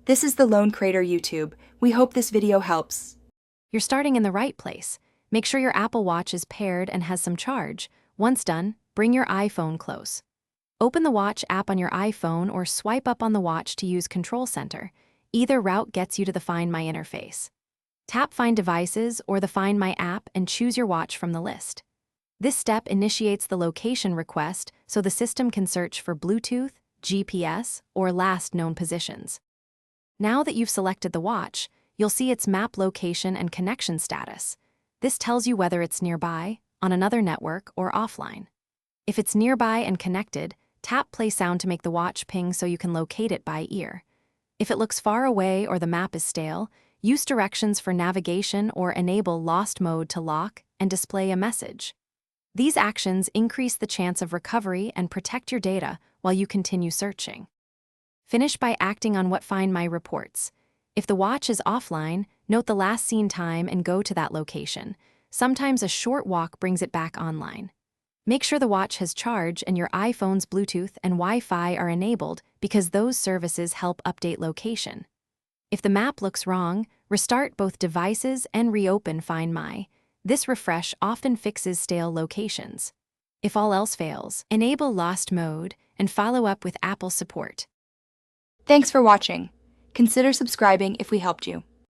This is the Lone Crater YouTube. We hope this video helps. You're starting in the right place. Make sure your Apple Watch is paired and has some charge. Once done, bring your iPhone close. Open the Watch app on your iPhone or swipe up on the watch to use Control Center. Either route gets you to the Find My interface. Tap Find Devices or the Find My app and choose your watch from the list. This step initiates the location request so the system can search for Bluetooth, GPS, or last known positions. Now that you've selected the watch, you'll see its map location and connection status. This tells you whether it's nearby, on another network, or offline. If it's nearby and connected, tap play sound to make the watch ping so you can locate it by ear. If it looks far away or the map is stale, use directions for navigation or enable lost mode to lock and display a message. These actions increase the chance of recovery and protect your data while you continue searching. Finish by acting on what Find My reports. If the watch is offline, note the last seen time and go to that location. Sometimes a short walk brings it back online. Make sure the watch has charge and your iPhone's Bluetooth and Wi-Fi are enabled because those services help update location. If the map looks wrong, restart both devices and reopen Find My. This refresh often fixes stale locations. If all else fails, enable lost mode and follow up with Apple support. Thanks for watching. Consider subscribing if we helped you.